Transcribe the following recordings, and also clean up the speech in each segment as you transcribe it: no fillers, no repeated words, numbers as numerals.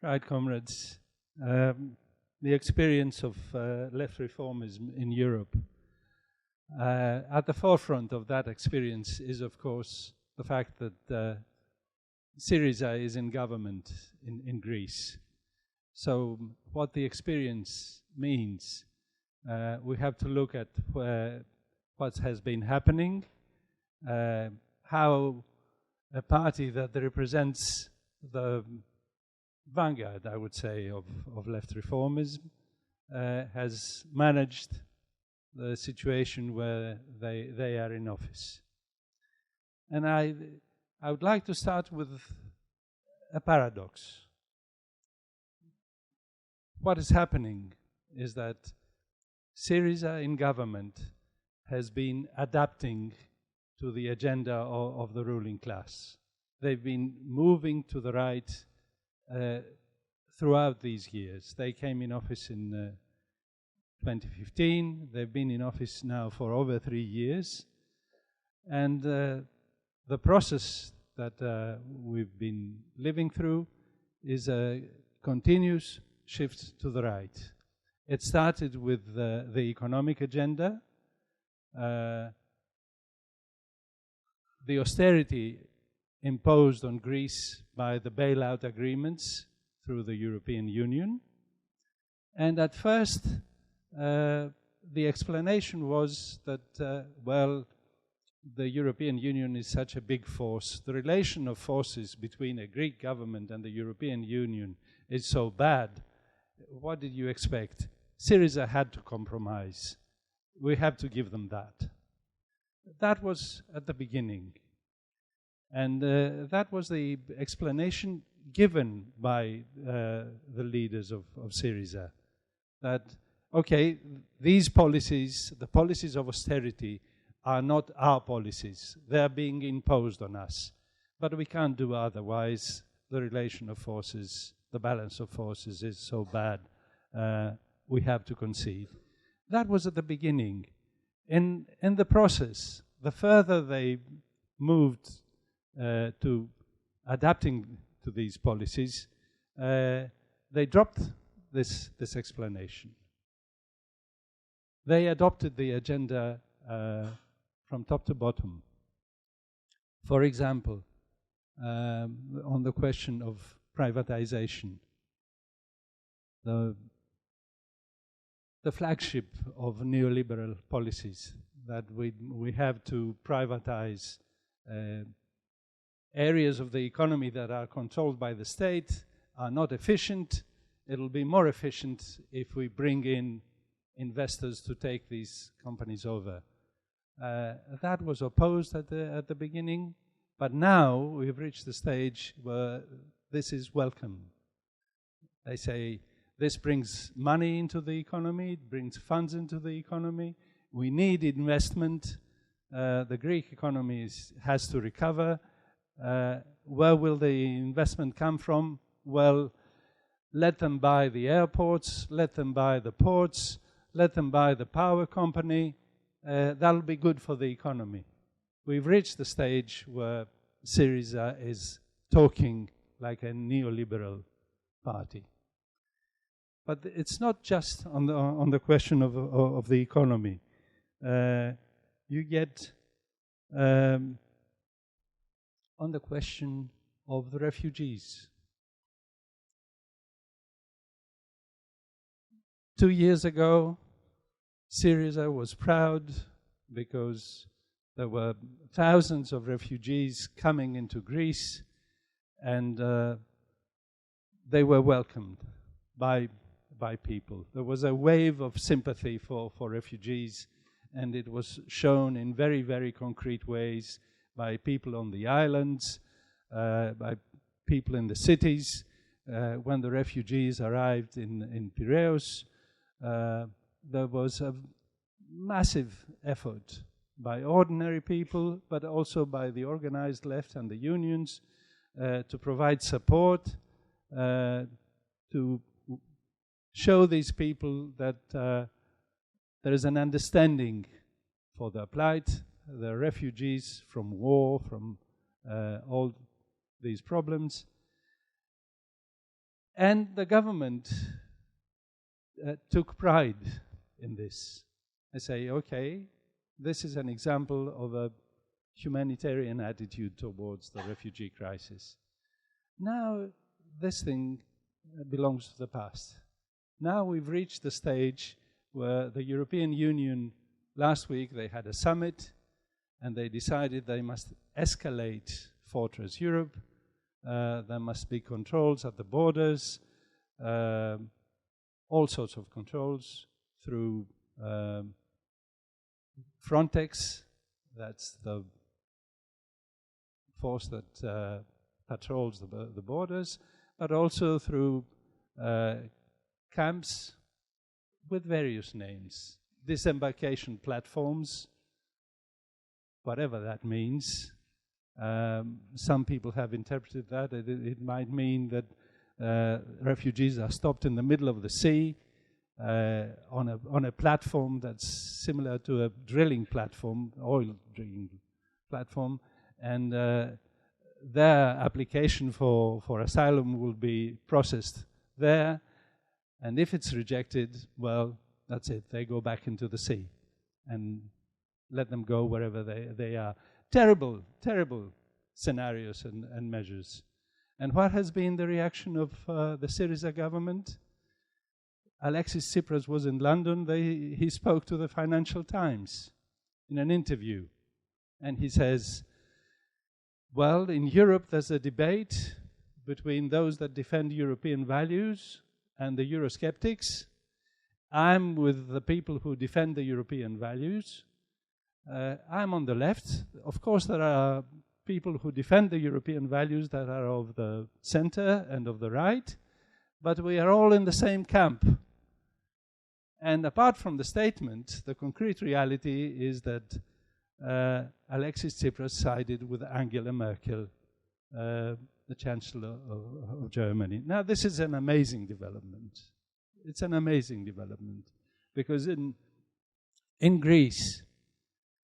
Right, comrades. The experience of left reformism in Europe. At the forefront of that experience is, of course, the fact that Syriza is in government in Greece. So what the experience means, we have to look at what has been happening, how a party that represents the vanguard, I would say, of left reformism has managed the situation where they are in office. And I would like to start with a paradox. What is happening is that Syriza in government has been adapting to the agenda of the ruling class. They've been moving to the right throughout these years. They came in office in 2015. They've been in office now for over 3 years. And the process that we've been living through is a continuous shift to the right. It started with the economic agenda. The austerity imposed on Greece by the bailout agreements through the European Union. And at first, the explanation was that, well, the European Union is such a big force. The relation of forces between a Greek government and the European Union is so bad. What did you expect? Syriza had to compromise. We have to give them that. That was at the beginning. And that was the explanation given by the leaders of Syriza. That, okay, these policies, the policies of austerity, are not our policies. They're being imposed on us. But we can't do otherwise. The relation of forces, the balance of forces is so bad. We have to concede. That was at the beginning. In the process, the further they moved to adapting to these policies, they dropped this explanation. They adopted the agenda from top to bottom. For example, on the question of privatization, the flagship of neoliberal policies, that we have to privatize areas of the economy that are controlled by the state, are not efficient. It'll be more efficient if we bring in investors to take these companies over. That was opposed at the beginning, but now we've reached the stage where this is welcome. They say, this brings money into the economy, it brings funds into the economy. We need investment. The Greek economy has to recover. Where will the investment come from? Well, let them buy the airports, let them buy the ports, let them buy the power company. That'll be good for the economy. We've reached the stage where Syriza is talking like a neoliberal party. But it's not just on the question of the economy. You get on the question of the refugees. 2 years ago, Syriza was proud because there were thousands of refugees coming into Greece, and they were welcomed by people. There was a wave of sympathy for refugees, and it was shown in very, very concrete ways by people on the islands, by people in the cities. When the refugees arrived in Piraeus, there was a massive effort by ordinary people, but also by the organized left and the unions to provide support, to show these people that there is an understanding for their plight. They're refugees from war, from all these problems. And the government took pride in this. They say, okay, this is an example of a humanitarian attitude towards the refugee crisis. Now, this thing belongs to the past. Now we've reached the stage where the European Union, last week they had a summit, and they decided they must escalate Fortress Europe. There must be controls at the borders, all sorts of controls through Frontex, that's the force that patrols the borders, but also through camps with various names, disembarkation platforms, whatever that means. Some people have interpreted that. It might mean that refugees are stopped in the middle of the sea on a platform that's similar to a drilling platform, oil drilling platform, and their application for asylum will be processed there, and if it's rejected, well, that's it. They go back into the sea and let them go wherever they are. Terrible, terrible scenarios and measures. And what has been the reaction of the Syriza government? Alexis Tsipras was in London. He spoke to the Financial Times in an interview. And he says, well, in Europe there's a debate between those that defend European values and the Eurosceptics. I'm with the people who defend the European values. I'm on the left. Of course, there are people who defend the European values that are of the center and of the right, but we are all in the same camp. And apart from the statement, the concrete reality is that Alexis Tsipras sided with Angela Merkel, the Chancellor of Germany. Now, this is an amazing development. It's an amazing development because in Greece,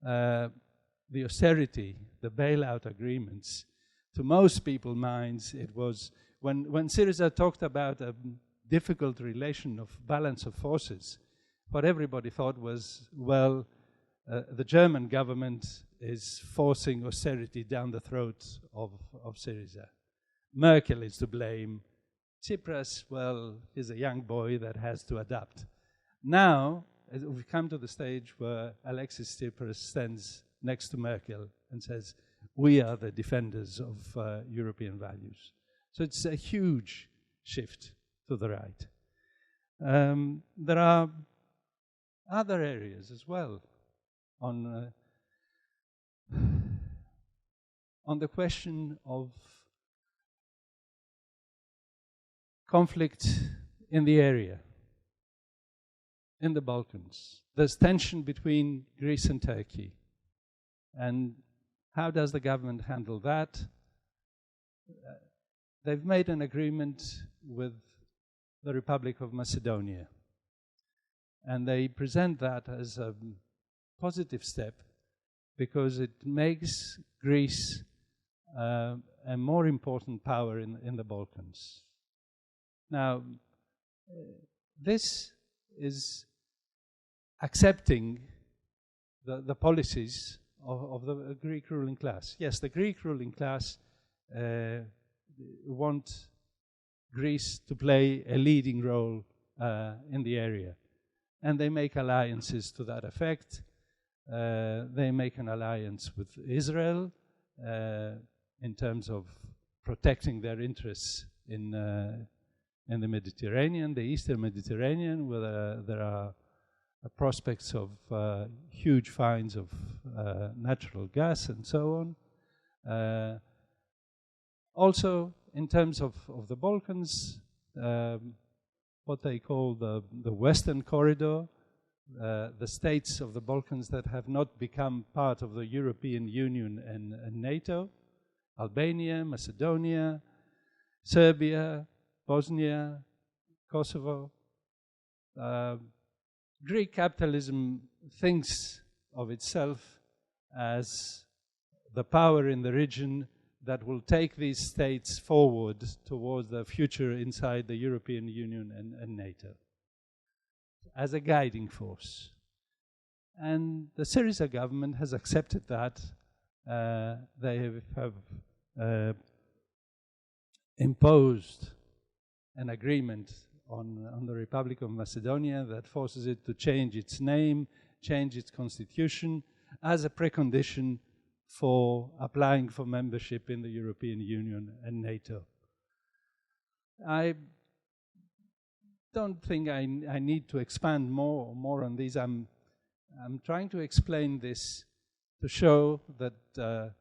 the austerity, the bailout agreements, to most people's minds, it was when Syriza talked about a difficult relation of balance of forces, what everybody thought was, well, the German government is forcing austerity down the throat of Syriza. Merkel is to blame. Tsipras, well, is a young boy that has to adapt. Now, we've come to the stage where Alexis Tsipras stands next to Merkel and says, we are the defenders of European values. So it's a huge shift to the right. There are other areas as well on the question of conflict in the area, in the Balkans. There's tension between Greece and Turkey. And how does the government handle that? They've made an agreement with the Republic of Macedonia. And they present that as a positive step because it makes Greece a more important power in the Balkans. Now, this is accepting the policies of the Greek ruling class. Yes, the Greek ruling class want Greece to play a leading role in the area. And they make alliances to that effect. They make an alliance with Israel in terms of protecting their interests in the Mediterranean, the Eastern Mediterranean, where there are prospects of huge finds of natural gas and so on. Also, in terms of the Balkans, what they call the Western Corridor, the states of the Balkans that have not become part of the European Union and NATO, Albania, Macedonia, Serbia, Bosnia, Kosovo. Greek capitalism thinks of itself as the power in the region that will take these states forward towards the future inside the European Union and NATO as a guiding force. And the Syriza government has accepted that. They have imposed an agreement on the Republic of Macedonia that forces it to change its name, change its constitution as a precondition for applying for membership in the European Union and NATO. I don't think I need to expand more on these. I'm trying to explain this to show that the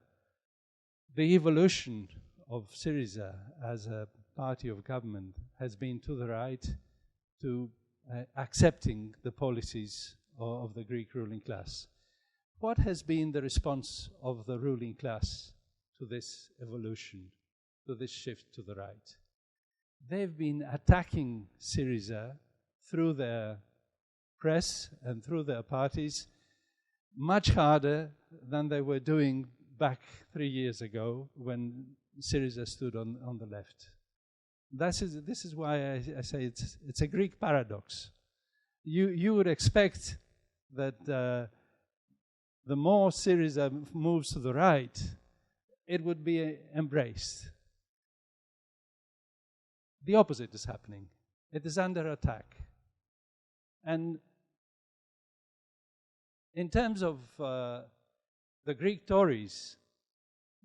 evolution of Syriza as a party of government has been to the right, to accepting the policies of the Greek ruling class. What has been the response of the ruling class to this evolution, to this shift to the right? They've been attacking Syriza through their press and through their parties much harder than they were doing back 3 years ago when Syriza stood on the left. This is why I say it's a Greek paradox. You would expect that the more Syriza moves to the right, it would be embraced. The opposite is happening. It is under attack. And in terms of the Greek Tories,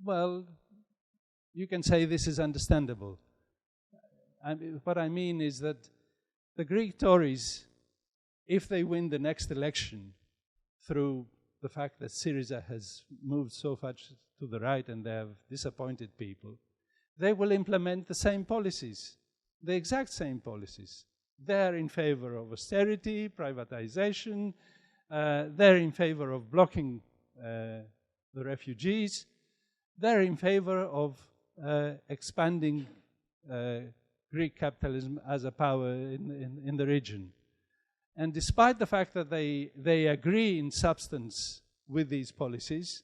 well, you can say this is understandable. What I mean is that the Greek Tories, if they win the next election through the fact that Syriza has moved so much to the right and they have disappointed people, they will implement the same policies, the exact same policies. They're in favor of austerity, privatization, they're in favor of blocking the refugees, they're in favor of expanding Greek capitalism as a power in the region. And despite the fact that they agree in substance with these policies,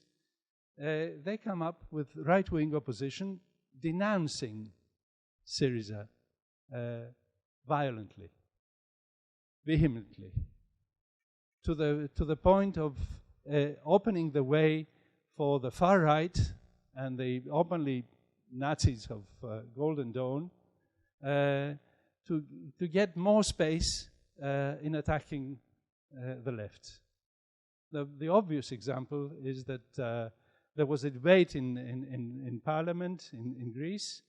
they come up with right-wing opposition denouncing Syriza violently, vehemently, to the point of opening the way for the far right and the openly Nazis of Golden Dawn to get more space in attacking the left. The obvious example is that there was a debate in Parliament in Greece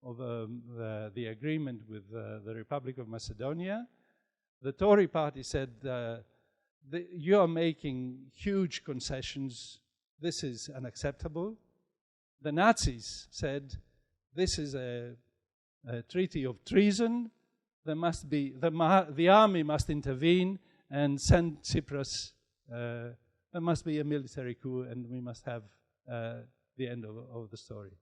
of the agreement with the Republic of Macedonia. The Tory party said, you are making huge concessions, this is unacceptable. The Nazis said, this is a treaty of treason, there must be, the army must intervene and send Tsipras, there must be a military coup and we must have the end of the story.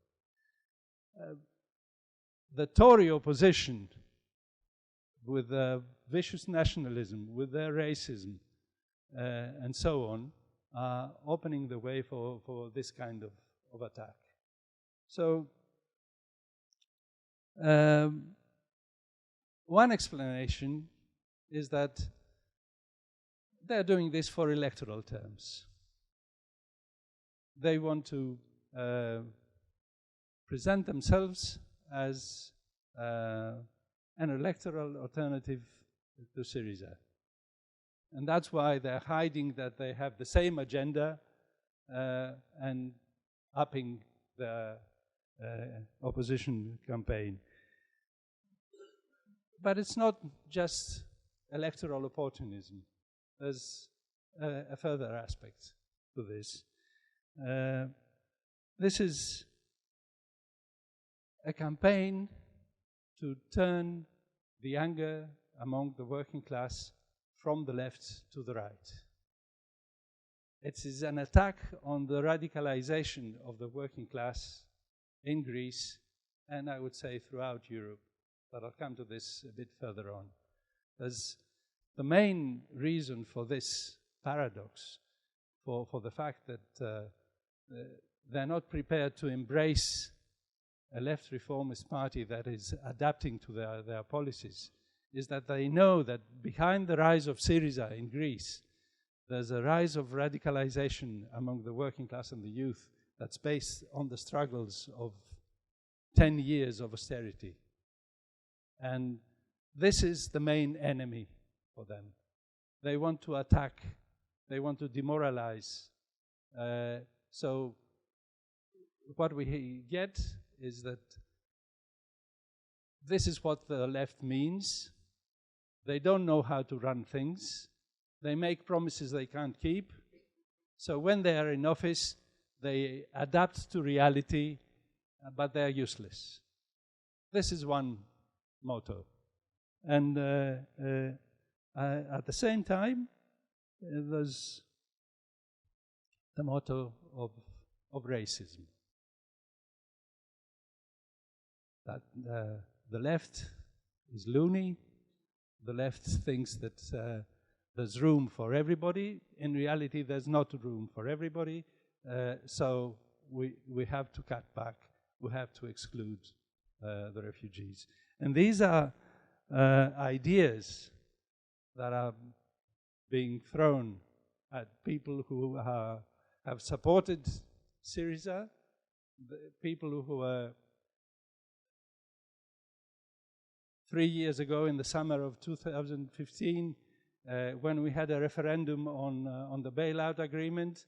The Tory opposition, with vicious nationalism, with their racism, and so on, are opening the way for this kind of attack. So, one explanation is that they're doing this for electoral terms. They want to present themselves as an electoral alternative to Syriza. And that's why they're hiding that they have the same agenda and upping the opposition campaign. But it's not just electoral opportunism. There's a further aspect to this. This is a campaign to turn the anger among the working class from the left to the right. It is an attack on the radicalization of the working class in Greece, and I would say throughout Europe, but I'll come to this a bit further on. As the main reason for this paradox, for the fact that they're not prepared to embrace a left reformist party that is adapting to their policies, is that they know that behind the rise of Syriza in Greece, there's a rise of radicalization among the working class and the youth that's based on the struggles of 10 years of austerity. And this is the main enemy for them. They want to attack, they want to demoralize. So what we get is that this is what the left means. They don't know how to run things. They make promises they can't keep. So when they are in office, they adapt to reality, but they are useless. This is one motto. And at the same time, there's the motto of racism. That the left is loony. The left thinks that there's room for everybody. In reality, there's not room for everybody. So we have to cut back. We have to exclude the refugees. And these are ideas that are being thrown at people who have supported Syriza, the people who were 3 years ago in the summer of 2015, when we had a referendum on the bailout agreement,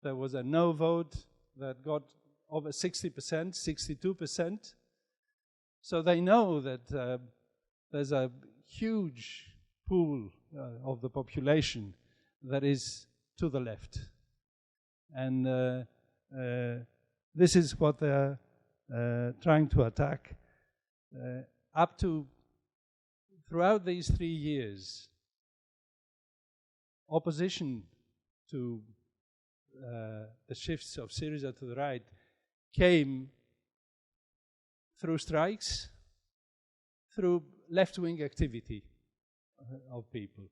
there was a no vote that got over 60%, 62%. So they know that there's a huge pool of the population that is to the left. And this is what they're trying to attack. Throughout these 3 years, opposition to the shifts of Syriza to the right came through strikes, through left-wing activity of people.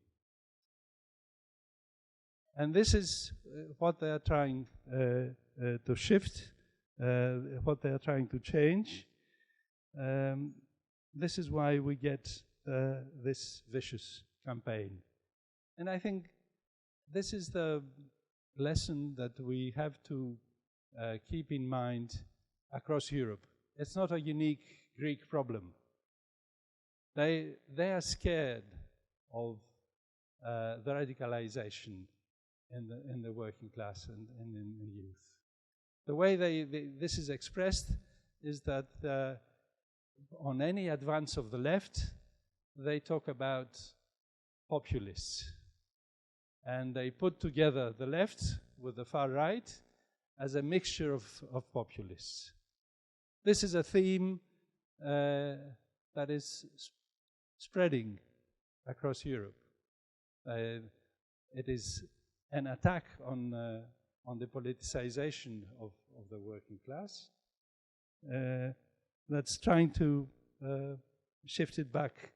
And this is what they are trying to shift, what they are trying to change. This is why we get this vicious campaign. And I think this is the lesson that we have to keep in mind across Europe. It's not a unique Greek problem. They are scared of the radicalization in the working class and in the youth. The way this is expressed is that on any advance of the left, they talk about populists. And they put together the left with the far right as a mixture of populists. This is a theme that is spreading across Europe. It is an attack on the politicization of the working class that's trying to shift it back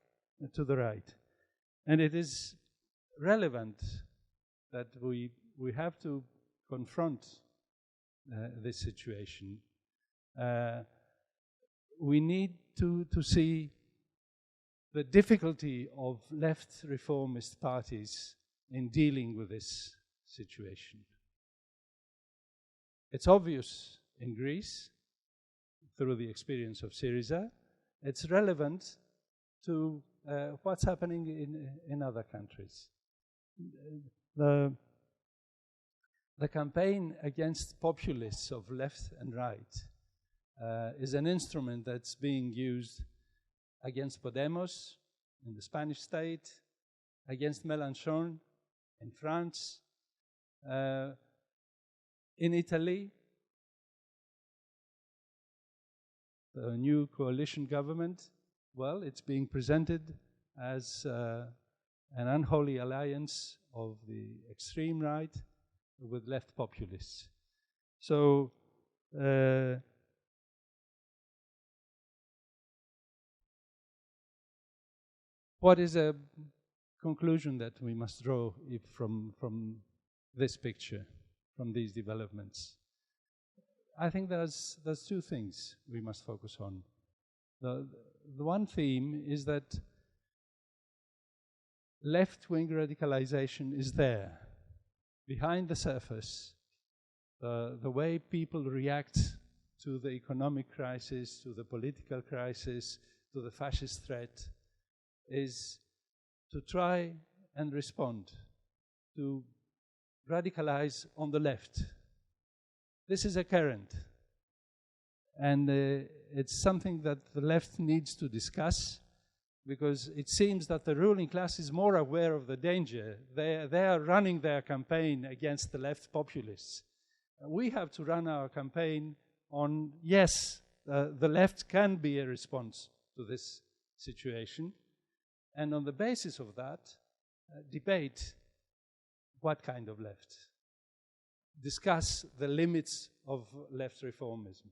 to the right. And it is relevant that we have to confront this situation. We need to see the difficulty of left reformist parties in dealing with this situation. It's obvious in Greece, through the experience of Syriza. It's relevant to what's happening in other countries. The campaign against populists of left and right is an instrument that's being used against Podemos in the Spanish state, against Mélenchon in France, in Italy. The new coalition government, well, it's being presented as an unholy alliance of the extreme right with left populists. So what is a conclusion that we must draw from this picture, from these developments? I think there's two things we must focus on. The one theme is that left-wing radicalization is there, behind the surface. The way people react to the economic crisis, to the political crisis, to the fascist threat, is to try and respond, to radicalize on the left. This is a current, and it's something that the left needs to discuss, because it seems that the ruling class is more aware of the danger. They are running their campaign against the left populists. We have to run our campaign on, yes, the left can be a response to this situation, and on the basis of that, debate what kind of left. Discuss the limits of left reformism,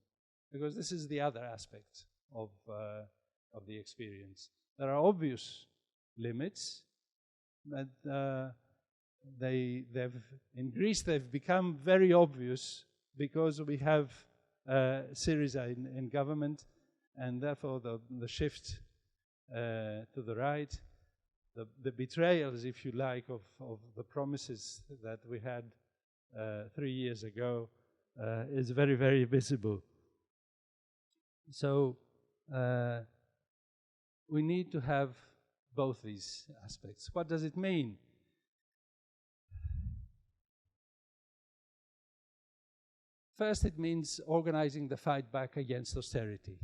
because this is the other aspect of the experience. There are obvious limits, but in Greece they've become very obvious because we have Syriza in government, and therefore the shift to the right, the betrayals, if you like, of the promises that we had 3 years ago is very, very visible. So we need to have both these aspects. What does it mean? First, it means organizing the fight back against austerity.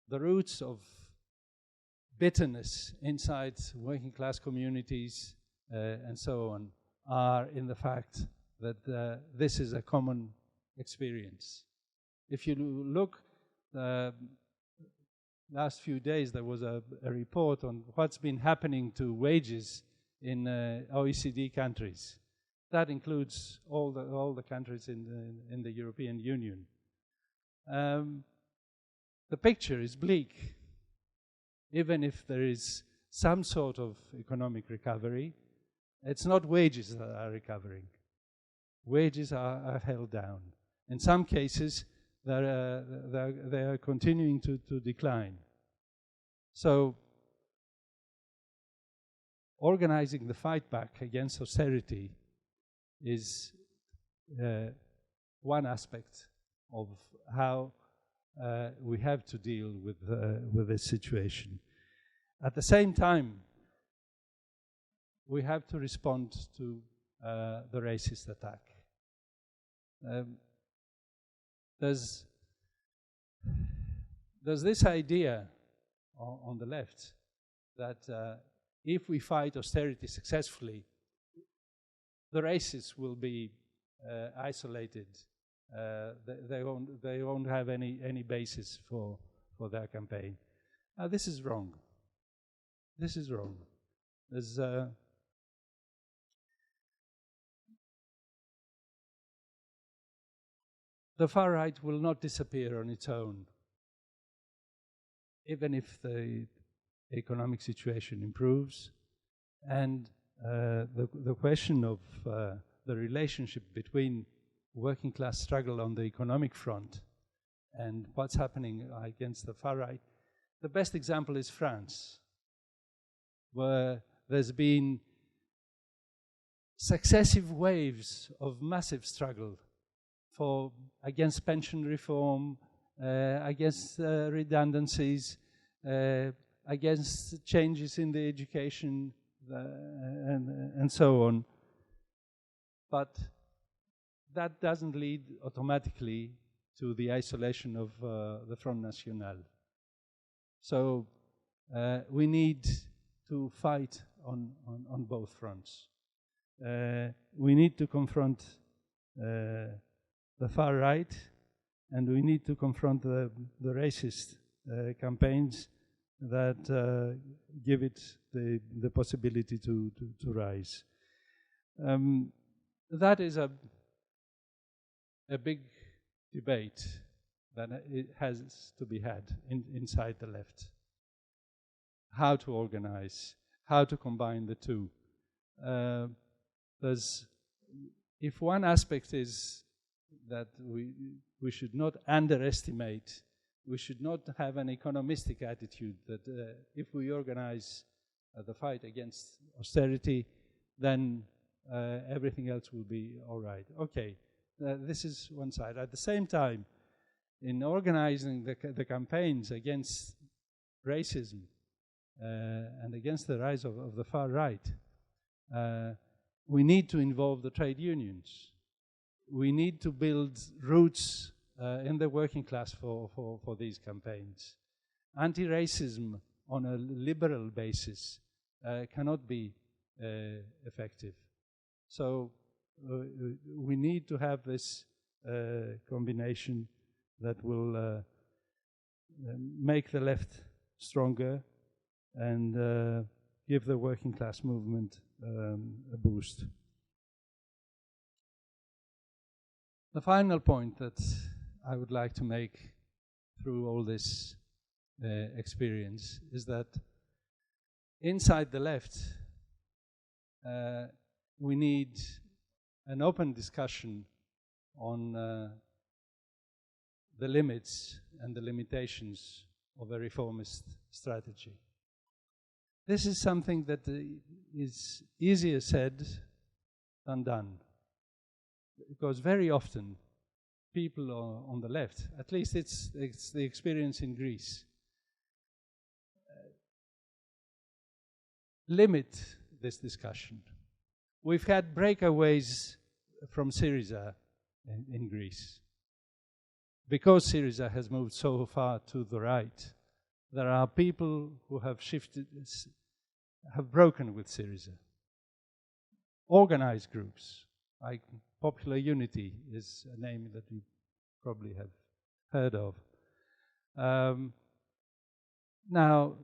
The roots of bitterness inside working class communities and so on are in the fact that this is a common experience. If you look, last few days there was a report on what's been happening to wages in OECD countries. That includes all the countries in the European Union. The picture is bleak. Even if there is some sort of economic recovery, it's not wages that are recovering. Wages are held down. In some cases, they are continuing to decline. So, organizing the fight back against austerity is one aspect of how we have to deal with this situation. At the same time, we have to respond to the racist attack. There's this idea on the left that if we fight austerity successfully, the racists will be isolated. They won't have any basis for their campaign. This is wrong. This is wrong. There's the far right will not disappear on its own, even if the economic situation improves, and the question of the relationship between working class struggle on the economic front and what's happening against the far right. The best example is France, where there's been successive waves of massive struggle against pension reform, against redundancies, against changes in the education, and so on. But that doesn't lead automatically to the isolation of the Front National. So we need to fight on both fronts. We need to confront the far right, and we need to confront the racist campaigns that give it the possibility to rise. That is a big debate that it has to be had inside the left. How to organize, how to combine the two. If one aspect is that we should not underestimate, we should not have an economistic attitude that if we organize the fight against austerity, then everything else will be all right. Okay, this is one side. At the same time, in organizing the campaigns against racism and against the rise of the far right, we need to involve the trade unions. We need to build roots in the working class for these campaigns. Anti-racism on a liberal basis cannot be effective. So we need to have this combination that will make the left stronger and give the working class movement a boost. The final point that I would like to make through all this experience is that inside the left, we need an open discussion on the limits and the limitations of a reformist strategy. This is something that is easier said than done, because very often people on the left, at least it's the experience in Greece, limit this discussion. We've had breakaways from Syriza in Greece. Because Syriza has moved so far to the right, there are people who have broken with Syriza. Organized groups, like Popular Unity is a name that you probably have heard of. Now,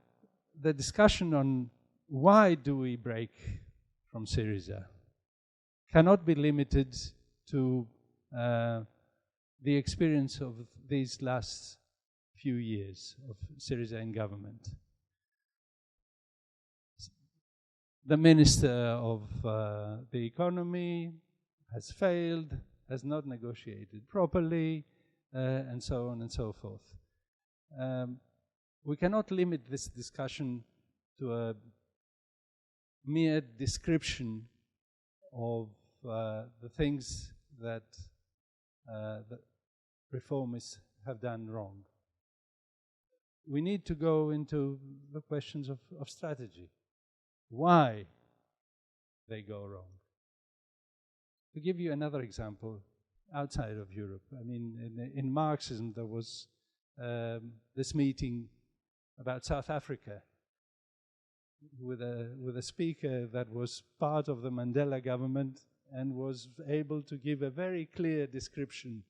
the discussion on why do we break from Syriza cannot be limited to the experience of these last few years of Syriza in government. The Minister of the Economy has failed, has not negotiated properly, and so on and so forth. We cannot limit this discussion to a mere description of the things that the reformists have done wrong. We need to go into the questions of strategy. Why they go wrong. To give you another example, outside of Europe, I mean, in Marxism there was this meeting about South Africa with a speaker that was part of the Mandela government and was able to give a very clear description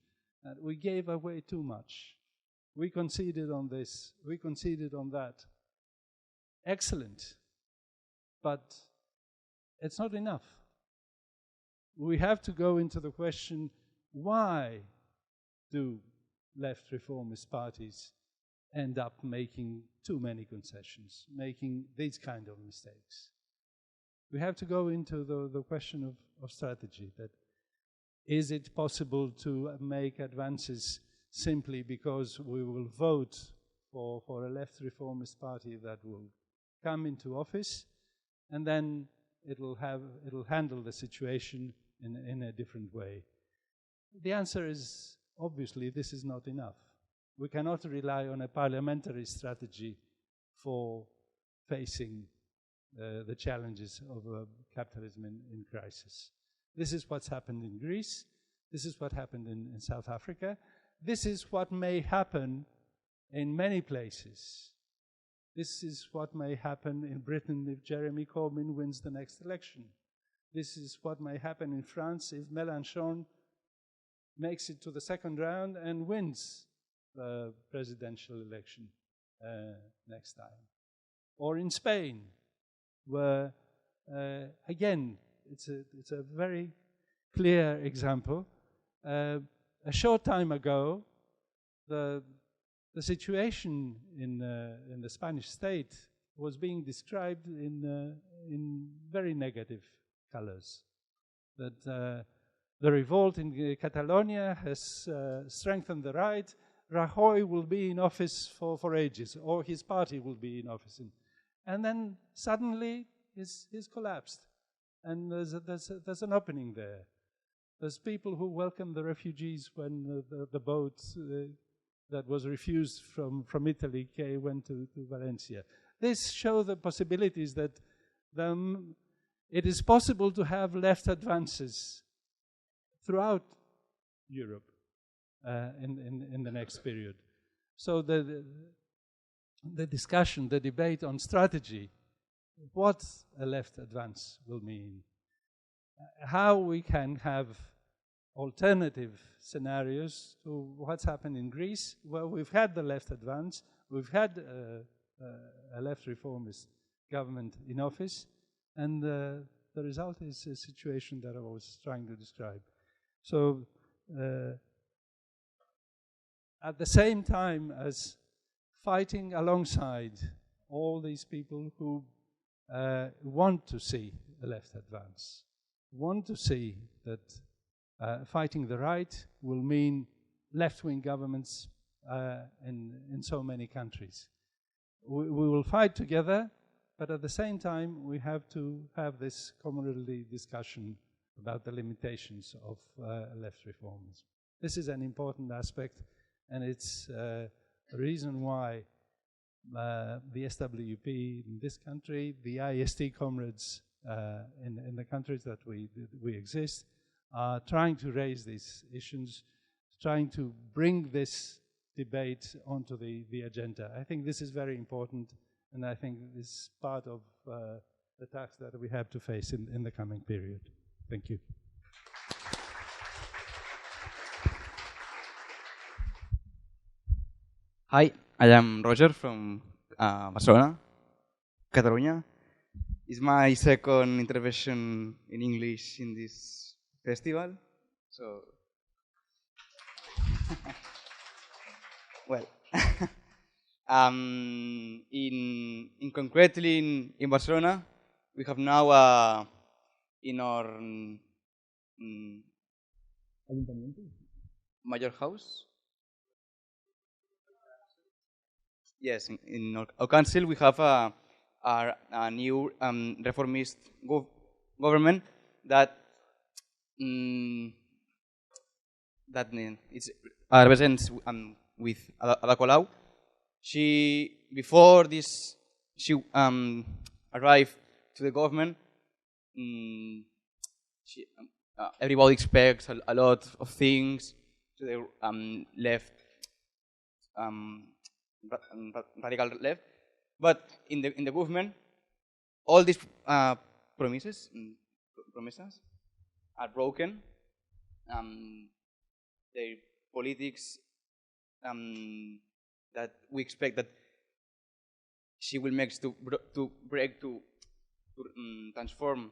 that we gave away too much. We conceded on this, we conceded on that. Excellent, but it's not enough. We have to go into the question, why do left reformist parties end up making too many concessions, making these kind of mistakes? We have to go into the question of strategy, that is it possible to make advances simply because we will vote for a left reformist party that will come into office and then it'll handle the situation in a different way? The answer is, obviously, this is not enough. We cannot rely on a parliamentary strategy for facing the challenges of capitalism in crisis. This is what's happened in Greece. This is what happened in South Africa. This is what may happen in many places. This is what may happen in Britain if Jeremy Corbyn wins the next election. This is what may happen in France if Mélenchon makes it to the second round and wins the presidential election next time. Or in Spain, where, again, it's a very clear example. A short time ago, the situation in the Spanish state was being described in very negative colors. That The revolt in Catalonia has strengthened the right. Rajoy will be in office for ages, or his party will be in office. And then suddenly he's collapsed. And there's an opening there. There's people who welcome the refugees when the boat that was refused from Italy went to Valencia. This shows the possibilities that it is possible to have left advances throughout Europe in the next period. So the discussion, the debate on strategy, what a left advance will mean, how we can have alternative scenarios to what's happened in Greece. Well, we've had the left advance, we've had a left reformist government in office, and the result is a situation that I was trying to describe. So at the same time as fighting alongside all these people who want to see a left advance, want to see that fighting the right will mean left-wing governments in so many countries. We will fight together, but at the same time we have to have this commonly discussion about the limitations of left reforms. This is an important aspect, and it's a reason why the SWP in this country, the IST comrades in the countries that we exist, are trying to raise these issues, trying to bring this debate onto the agenda. I think this is very important, and I think this is part of the task that we have to face in the coming period. Thank you. Hi, I am Roger from Barcelona, Catalonia. It's my second intervention in English in this festival, so well, in concretely in Barcelona, we have now in our major house. Yes, in our council we have a new reformist government that it's represents with Ada Colau. Before this, she arrived to the government. Everybody expects a lot of things to the left, radical left, but in the government, all these promises are broken. Their politics that we expect that she will make to transform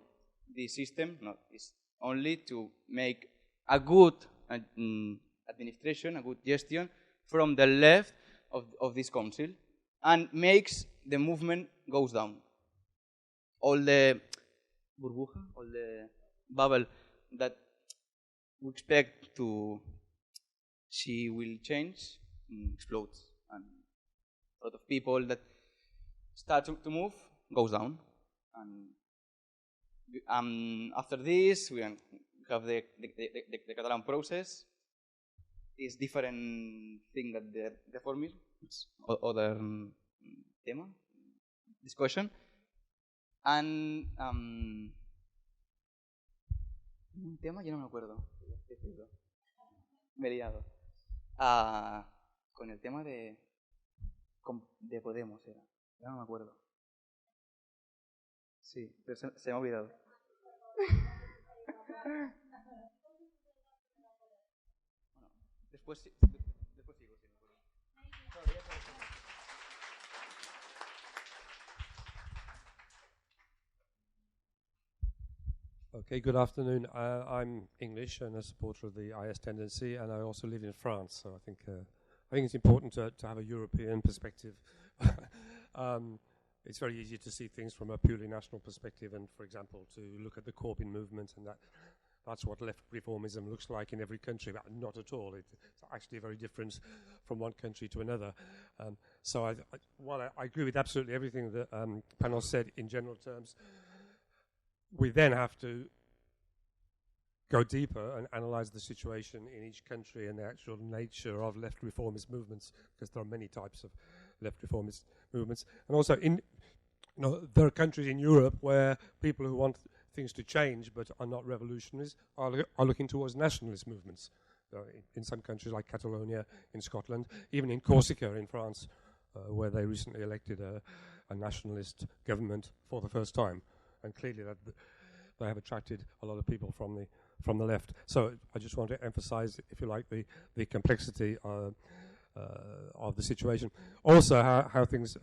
the system. Not is only to make a good administration, a good gestion from the left of this council, and makes the movement goes down. All the burbuja, all the bubble that we expect she will change, explodes, and a lot of people that start to move goes down. And after this, we have the Catalan process. It's different thing that the reformism. It's other tema, discussion. And un tema, yo no me acuerdo. Me he liado. Con el tema de Podemos era. Ya no me acuerdo. Sí, pero se me ha olvidado. Después sigo, si no acuerdo. Okay, good afternoon. I'm English and a supporter of the IS tendency, and I also live in France. So I think it's important to have a European perspective. It's very easy to see things from a purely national perspective, and for example, to look at the Corbin movement and that that's what left reformism looks like in every country, but not at all. It's actually very different from one country to another. So I agree with absolutely everything that Panos said in general terms. We then have to go deeper and analyze the situation in each country and the actual nature of left reformist movements, because there are many types of left reformist movements. And also, there are countries in Europe where people who want things to change but are not revolutionaries are looking towards nationalist movements. In some countries like Catalonia, in Scotland, even in Corsica in France, where they recently elected a nationalist government for the first time. And clearly that they have attracted a lot of people from the left. So I just want to emphasize, if you like, the complexity of the situation. Also, how things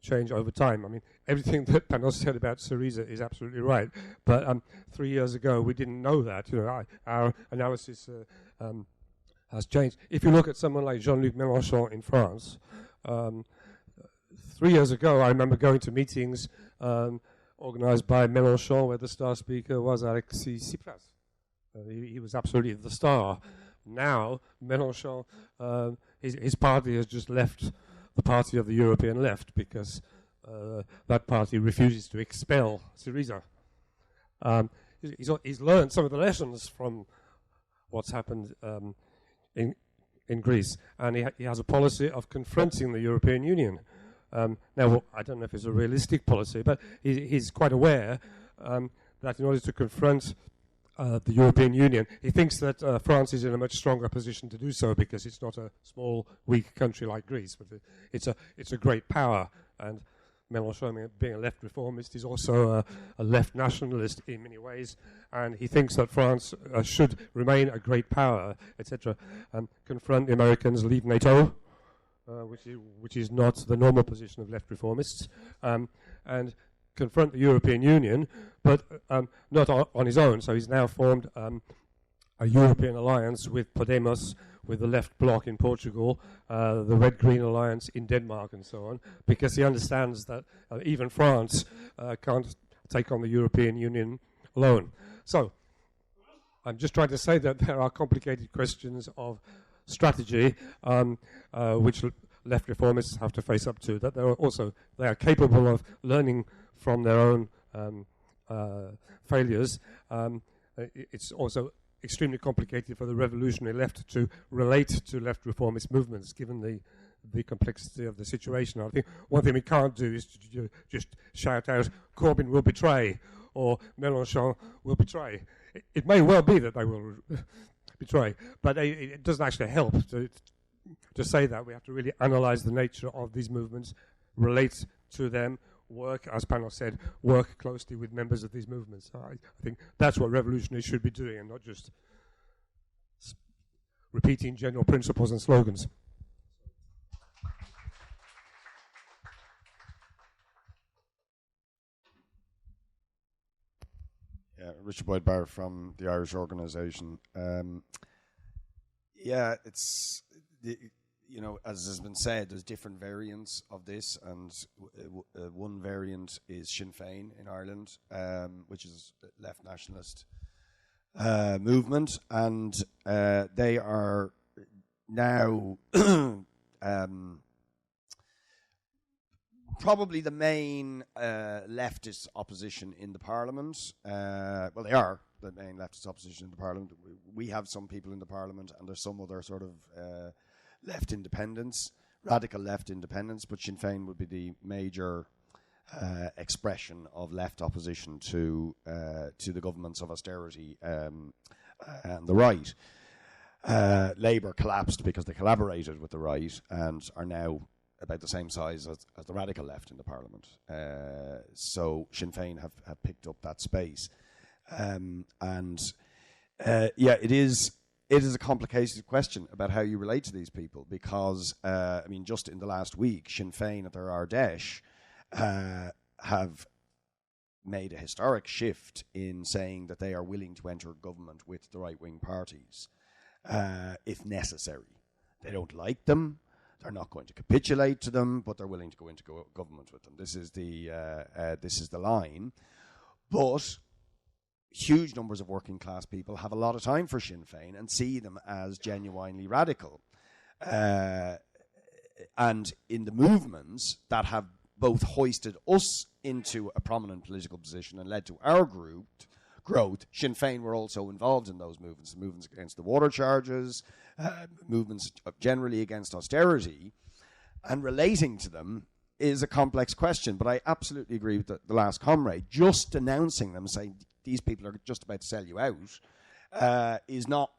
change over time. I mean, everything that Panos said about Syriza is absolutely right. But 3 years ago, we didn't know that. Our analysis has changed. If you look at someone like Jean-Luc Mélenchon in France, 3 years ago, I remember going to meetings organized by Mélenchon, where the star speaker was Alexis Tsipras. He was absolutely the star. Now, Mélenchon, his party has just left the party of the European left because that party refuses to expel Syriza. He's learned some of the lessons from what's happened in Greece, and he has a policy of confronting the European Union. Now, I don't know if it's a realistic policy, but he's quite aware that in order to confront the European Union, he thinks that France is in a much stronger position to do so because it's not a small, weak country like Greece, but it's a great power. And Mélenchon, being a left reformist, is also a left nationalist in many ways, and he thinks that France should remain a great power, etc. Confront the Americans, leave NATO, which is not the normal position of left reformists, and confront the European Union, but not on his own. So he's now formed a European alliance with Podemos, with the left bloc in Portugal, the Red-Green alliance in Denmark, and so on, because he understands that even France can't take on the European Union alone. So I'm just trying to say that there are complicated questions of strategy, which left reformists have to face up to, that they are capable of learning from their own failures. It's also extremely complicated for the revolutionary left to relate to left reformist movements, given the complexity of the situation. I think one thing we can't do is to just shout out, Corbyn will betray, or Mélenchon will betray. It may well be that they will betray, but it doesn't actually help to say that. We have to really analyze the nature of these movements, relate to them, work, as Panos said, work closely with members of these movements. I think that's what revolutionaries should be doing, and not just repeating general principles and slogans. Yeah, Richard Boyd Barr from the Irish Organisation. It's as has been said, there's different variants of this, and one variant is Sinn Féin in Ireland, which is a left nationalist movement, and they are now probably the main leftist opposition in the Parliament. Well, they are the main leftist opposition in the Parliament. We have some people in the Parliament, and there's some other sort of left independents, radical left independents, but Sinn Féin would be the major expression of left opposition to the governments of austerity and the right. Labour collapsed because they collaborated with the right and are now about the same size as the radical left in the Parliament. So Sinn Féin have picked up that space. It is a complicated question about how you relate to these people, because, just in the last week, Sinn Féin at their Ardèche have made a historic shift in saying that they are willing to enter government with the right-wing parties, if necessary. They don't like them. They're not going to capitulate to them, but they're willing to go into government with them. This is the line. But huge numbers of working class people have a lot of time for Sinn Féin and see them as genuinely radical. And in the movements that have both hoisted us into a prominent political position and led to our growth, Sinn Féin were also involved in those movements, movements against the water charges, movements generally against austerity, and relating to them is a complex question. But I absolutely agree with the last comrade. Just denouncing them, saying these people are just about to sell you out, is not,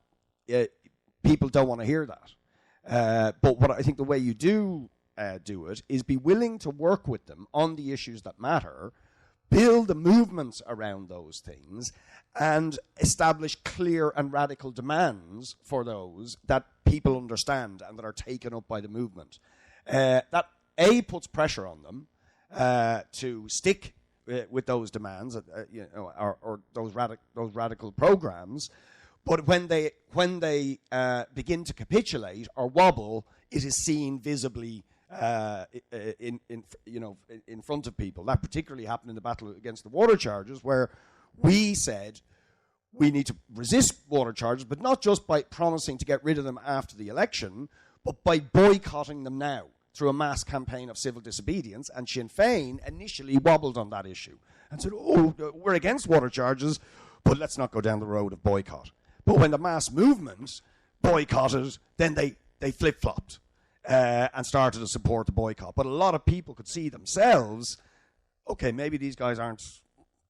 people don't want to hear that. But what I think the way you do it is be willing to work with them on the issues that matter, build the movements around those things, and establish clear and radical demands for those that people understand and that are taken up by the movement. That puts pressure on them to stick with those demands, or those radical programs. But when they begin to capitulate or wobble, it is seen visibly in front of people. That particularly happened in the battle against the water charges, where we said we need to resist water charges, but not just by promising to get rid of them after the election, but by boycotting them now through a mass campaign of civil disobedience. And Sinn Féin initially wobbled on that issue and said, we're against water charges, but let's not go down the road of boycott. But when the mass movement boycotted, then they flip-flopped and started to support the boycott. But a lot of people could see themselves, okay, maybe these guys aren't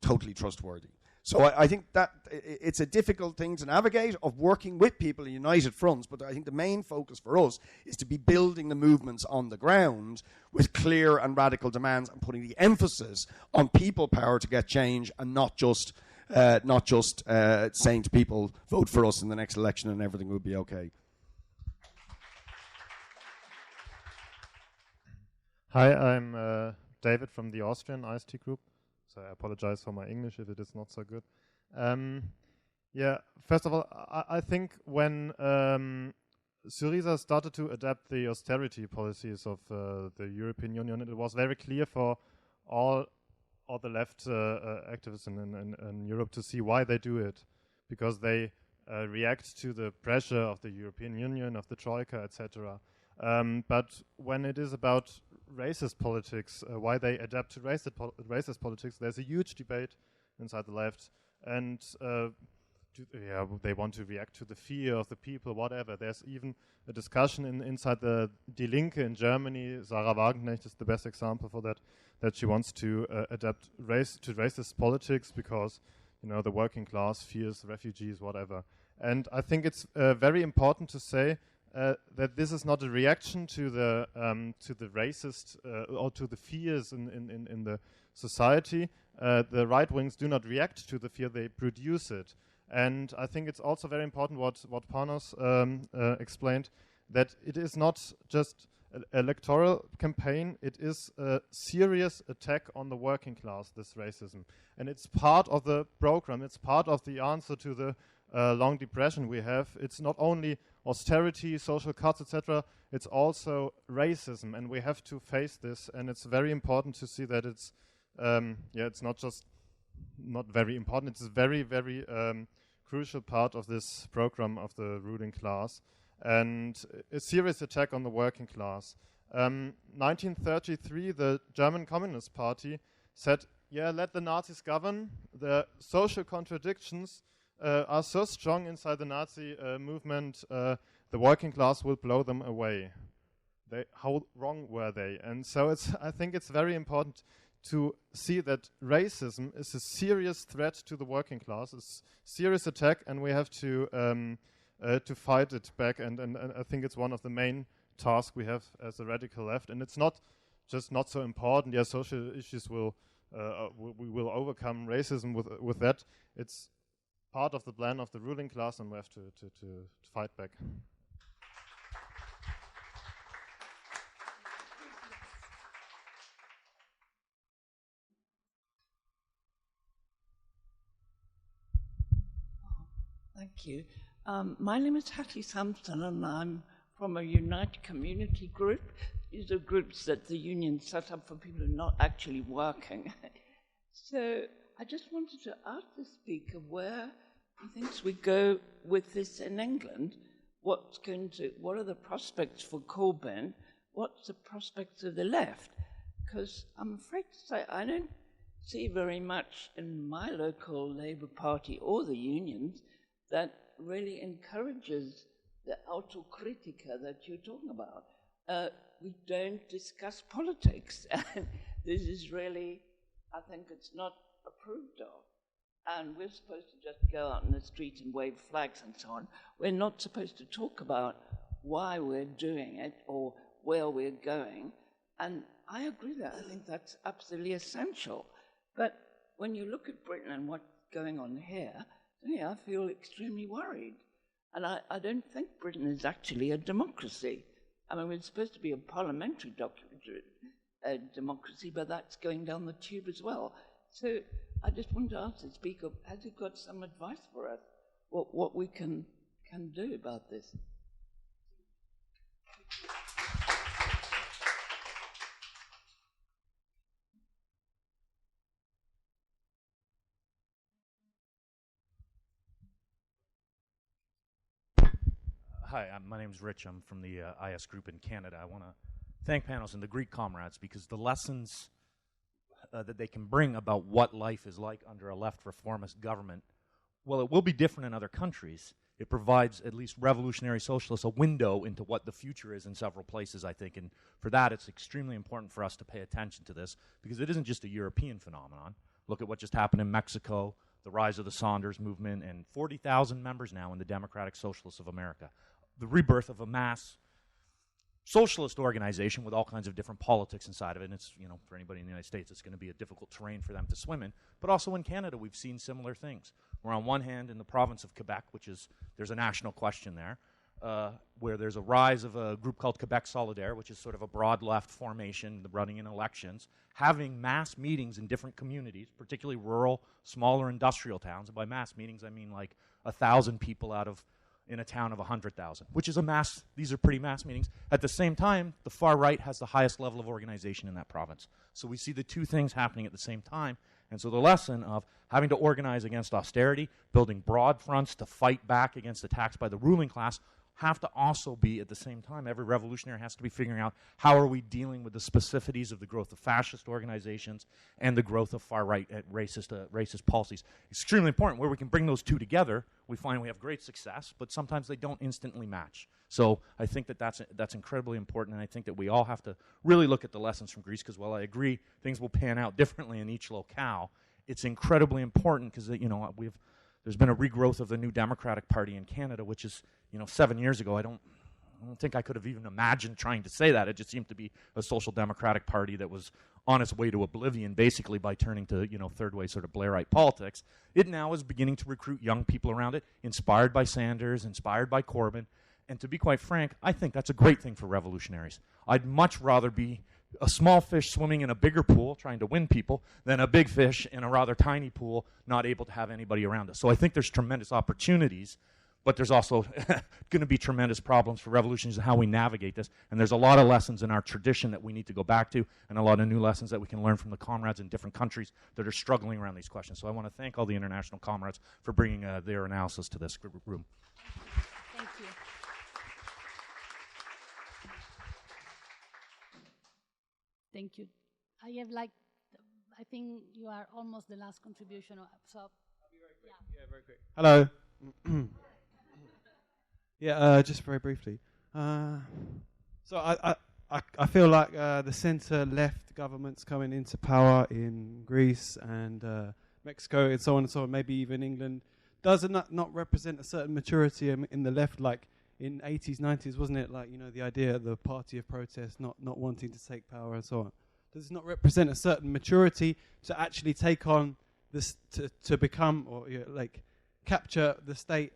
totally trustworthy. So I think that it's a difficult thing to navigate, of working with people in united fronts, but I think the main focus for us is to be building the movements on the ground with clear and radical demands and putting the emphasis on people power to get change, and not just saying to people, vote for us in the next election and everything will be okay. Hi, I'm David from the Austrian IST group. So I apologize for my English if it is not so good. First of all, I think when Syriza started to adapt the austerity policies of the European Union, it was very clear for all the left activists in Europe to see why they do it, because they react to the pressure of the European Union, of the Troika, etc. But when it is about racist politics, why they adapt to racist politics, there's a huge debate inside the left, and they want to react to the fear of the people, whatever. There's even a discussion inside the Die Linke in Germany. Sarah Wagenknecht is the best example for that she wants to adapt to racist politics because, the working class fears refugees, whatever. And I think it's very important to say that this is not a reaction to the racist or to the fears in the society. The right wings do not react to the fear; they produce it. And I think it's also very important what Panos explained, that it is not just an electoral campaign; it is a serious attack on the working class. This racism, and it's part of the program. It's part of the answer to the long depression we have. It's not only austerity, social cuts, etc. It's also racism, and we have to face this. And it's very important to see that it's it's not just not very important. It's a very, very crucial part of this program of the ruling class, and a serious attack on the working class. 1933, the German Communist Party said, let the Nazis govern. The social contradictions are so strong inside the Nazi movement, the working class will blow them away. How wrong were they? And so I think it's very important to see that racism is a serious threat to the working class, a serious attack, and we have to fight it back. And I think it's one of the main tasks we have as a radical left. And it's not just not so important. Social issues we will overcome racism with that. It's part of the plan of the ruling class, and we have to fight back. Thank you. My name is Hattie Sampson, and I'm from a United Community group. These are groups that the union set up for people who are not actually working. So I just wanted to ask the speaker where he thinks we go with this in England. What are the prospects for Corbyn? What's the prospects of the left? Because I'm afraid to say I don't see very much in my local Labour Party or the unions that really encourages the autocritica that you're talking about. We don't discuss politics, and this is really, I think it's not approved of. And we're supposed to just go out in the street and wave flags and so on. We're not supposed to talk about why we're doing it or where we're going. And I agree with that. I think that's absolutely essential. But when you look at Britain and what's going on here, I feel extremely worried. And I don't think Britain is actually a democracy. I mean, we're supposed to be a parliamentary democracy, but that's going down the tube as well. So I just wanted to ask the speaker, has he got some advice for us, what we can do about this? Hi, my name's Rich. I'm from the IS group in Canada. I want to thank Panos and the Greek comrades because the lessons that they can bring about what life is like under a left reformist government, well, it will be different in other countries. It provides at least revolutionary socialists a window into what the future is in several places, I think. And for that, it's extremely important for us to pay attention to this because it isn't just a European phenomenon. Look at what just happened in Mexico, the rise of the Saunders movement, and 40,000 members now in the Democratic Socialists of America. The rebirth of a mass socialist organization with all kinds of different politics inside of it. And it's, for anybody in the United States, it's going to be a difficult terrain for them to swim in. But also in Canada, we've seen similar things. Where on one hand, in the province of Quebec, there's a national question there, where there's a rise of a group called Quebec Solidaire, which is sort of a broad left formation running in elections, having mass meetings in different communities, particularly rural, smaller industrial towns. And by mass meetings, I mean like 1,000 people in a town of 100,000, which is a mass. These are pretty mass meetings. At the same time, the far right has the highest level of organization in that province. So we see the two things happening at the same time. And so the lesson of having to organize against austerity, building broad fronts to fight back against attacks by the ruling class, have to also be, at the same time, every revolutionary has to be figuring out how are we dealing with the specificities of the growth of fascist organizations and the growth of far-right racist policies. Extremely important. Where we can bring those two together, we find we have great success, but sometimes they don't instantly match. So I think that's incredibly important, and I think that we all have to really look at the lessons from Greece, because while I agree things will pan out differently in each locale, it's incredibly important because there's been a regrowth of the New Democratic Party in Canada, which is, 7 years ago, I don't think I could have even imagined trying to say that. It just seemed to be a social democratic party that was on its way to oblivion, basically by turning to, third way sort of Blairite politics. It now is beginning to recruit young people around it, inspired by Sanders, inspired by Corbyn. And to be quite frank, I think that's a great thing for revolutionaries. I'd much rather be a small fish swimming in a bigger pool trying to win people than a big fish in a rather tiny pool not able to have anybody around us. So I think there's tremendous opportunities, but there's also going to be tremendous problems for revolutions and how we navigate this. And there's a lot of lessons in our tradition that we need to go back to, and a lot of new lessons that we can learn from the comrades in different countries that are struggling around these questions. So I want to thank all the international comrades for bringing their analysis to this room. Thank you. Thank you. I think you are almost the last contribution. So, I'll be very quick. Yeah, very quick. Hello. Just very briefly. So I feel like the centre-left governments coming into power in Greece and Mexico and so on and so on, maybe even England, does it not represent a certain maturity in the left, like in 80s, 90s, wasn't it? Like, the idea of the party of protest not wanting to take power and so on. Does it not represent a certain maturity to actually take on this, to become, or capture the state?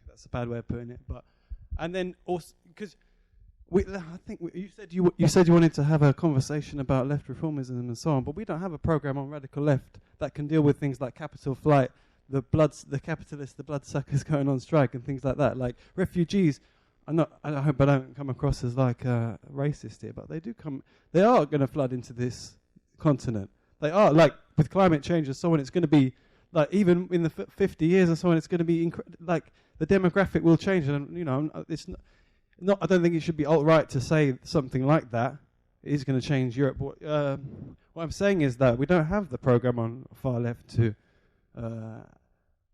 That's a bad way of putting it, but, and then also, because I think you said you wanted to have a conversation about left reformism and so on, but we don't have a program on radical left that can deal with things like capital flight, the capitalists, the bloodsuckers going on strike and things like that. Like refugees, I hope I don't come across as like racist here, but they are going to flood into this continent. they are, like, with climate change and so on, it's going to be, like, even in the 50 years and so on, it's going to be, like, the demographic will change. And, you know, it's not, I don't think it should be alt-right to say something like that. It is going to change Europe. What I'm saying is that we don't have the program on far left to,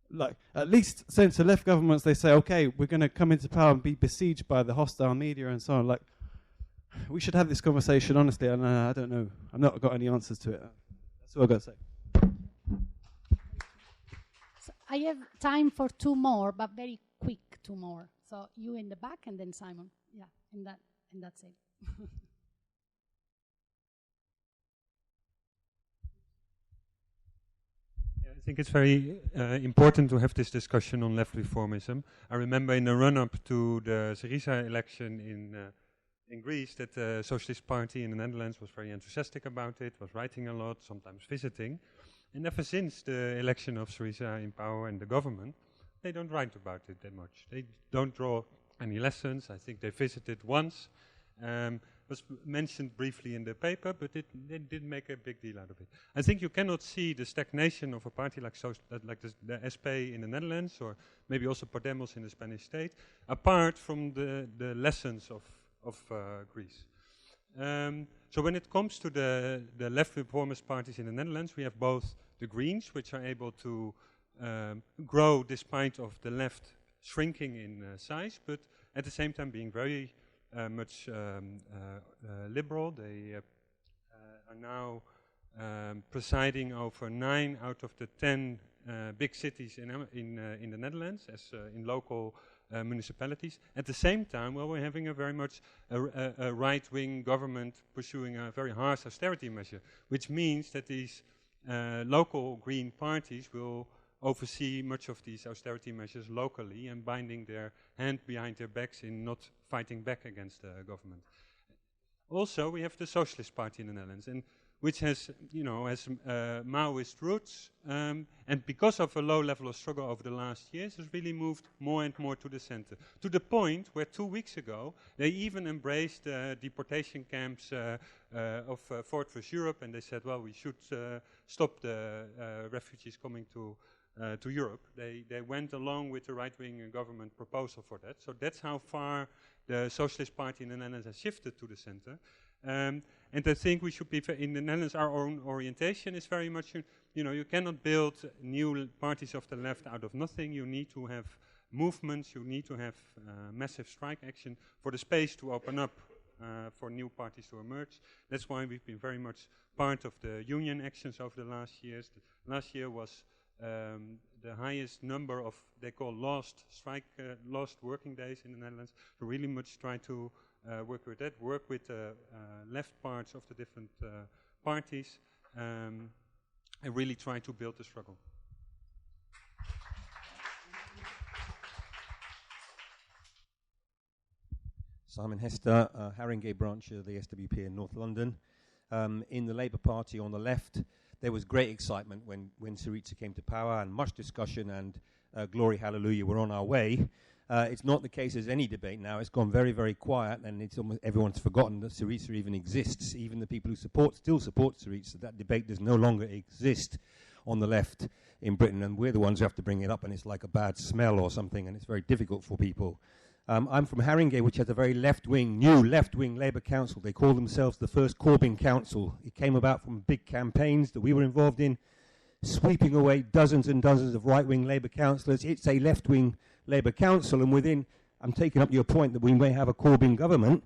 like, at least centre-left governments, they say, okay, we're going to come into power and be besieged by the hostile media and so on. Like, we should have this conversation honestly, and I don't know. I've not got any answers to it. That's all I've got to say. So I have time for two more, but very quick two more. So you in the back, and then Simon. Yeah, and that's it. I think it's very important to have this discussion on left reformism. I remember in the run-up to the Syriza election in Greece that the Socialist Party in the Netherlands was very enthusiastic about it, was writing a lot, sometimes visiting. And ever since the election of Syriza in power and the government, they don't write about it that much. They don't draw any lessons. I think they visited once. Was mentioned briefly in the paper, but they didn't make a big deal out of it. I think you cannot see the stagnation of a party like the SP in the Netherlands, or maybe also Podemos in the Spanish state, apart from the lessons of Greece. So when it comes to the left reformist parties in the Netherlands, we have both the Greens, which are able to grow despite of the left shrinking in size, but at the same time being very much liberal. They are now presiding over 9 out of the 10 big cities in the Netherlands, as in local municipalities. At the same time, well, we're having a very much a right-wing government pursuing a very harsh austerity measure, which means that these local green parties will oversee much of these austerity measures locally and binding their hand behind their backs in not fighting back against the government. Also, we have the Socialist Party in the Netherlands, and which has, Maoist roots, and because of a low level of struggle over the last years, has really moved more and more to the center, to the point where 2 weeks ago, they even embraced deportation camps of Fortress Europe, and they said, well, we should stop the refugees coming to Europe. They went along with the right-wing government proposal for that. So that's how far the Socialist Party in the Netherlands has shifted to the center. And I think we should be, in the Netherlands, our own orientation is very much, you cannot build new parties of the left out of nothing. You need to have movements, you need to have massive strike action for the space to open up for new parties to emerge. That's why we've been very much part of the union actions over the last years. Last year was the highest number of, they call lost working days in the Netherlands. So really much try to work with that, work with left parts of the different parties, and really try to build the struggle. Simon Hester, Haringey branch of the SWP in North London. In the Labour Party on the left, there was great excitement when Syriza came to power, and much discussion, and glory, hallelujah, we're on our way. It's not the case as any debate now. It's gone very, very quiet, and it's almost everyone's forgotten that Syriza even exists. Even the people who still support Syriza, that debate does no longer exist on the left in Britain, and we're the ones who have to bring it up, and it's like a bad smell or something, and it's very difficult for people. I'm from Haringey, which has a very new left-wing Labour council. They call themselves the first Corbin Council. It came about from big campaigns that we were involved in, sweeping away dozens and dozens of right-wing Labour councillors. It's a left-wing Labour council, and within, I'm taking up your point that we may have a Corbyn government.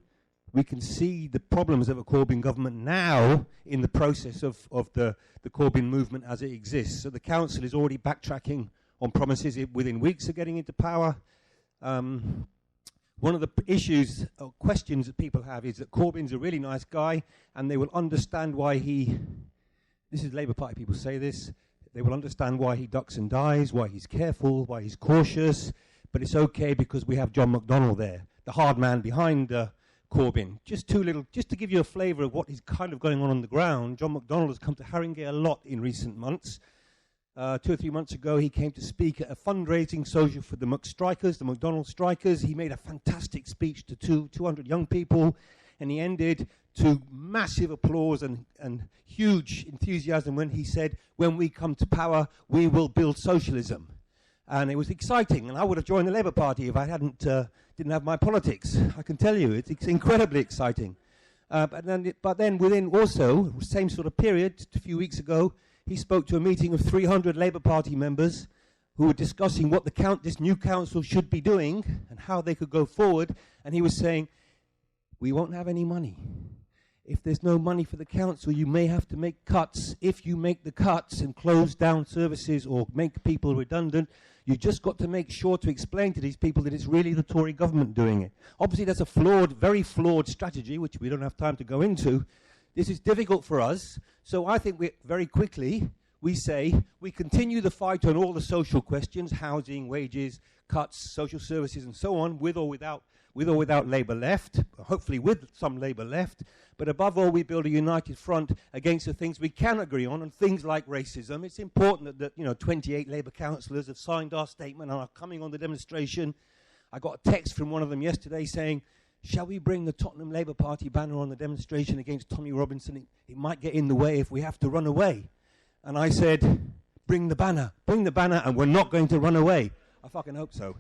We can see the problems of a Corbyn government now in the process of the Corbyn movement as it exists. So the council is already backtracking on promises within weeks of getting into power. One of the issues or questions that people have is that Corbyn's a really nice guy, and they will understand why this is Labour Party people say this, they will understand why he ducks and dives, why he's careful, why he's cautious, but it's okay because we have John McDonnell there, the hard man behind Corbyn. Just to give you a flavour of what is kind of going on the ground, John McDonnell has come to Haringey a lot in recent months. 2 or 3 months ago, he came to speak at a fundraising social for the McDonnell strikers. He made a fantastic speech to 200 young people, and he ended to massive applause and huge enthusiasm when he said, when we come to power, we will build socialism. And it was exciting, and I would have joined the Labour Party if I didn't have my politics. I can tell you, it's incredibly exciting. But then within also, same sort of period, a few weeks ago, he spoke to a meeting of 300 Labour Party members who were discussing what this new council should be doing and how they could go forward. And he was saying, we won't have any money. If there's no money for the council, you may have to make cuts. If you make the cuts and close down services or make people redundant, you just got to make sure to explain to these people that it's really the Tory government doing it. Obviously, that's a flawed, very flawed strategy, which we don't have time to go into. This is difficult for us. So I think very quickly, we say we continue the fight on all the social questions, housing, wages, cuts, social services, and so on, with or without Labour left, hopefully with some Labour left. But above all, we build a united front against the things we can agree on, and things like racism. It's important that 28 Labour councillors have signed our statement and are coming on the demonstration. I got a text from one of them yesterday saying, shall we bring the Tottenham Labour Party banner on the demonstration against Tommy Robinson? It might get in the way if we have to run away. And I said, bring the banner, and we're not going to run away. I fucking hope so.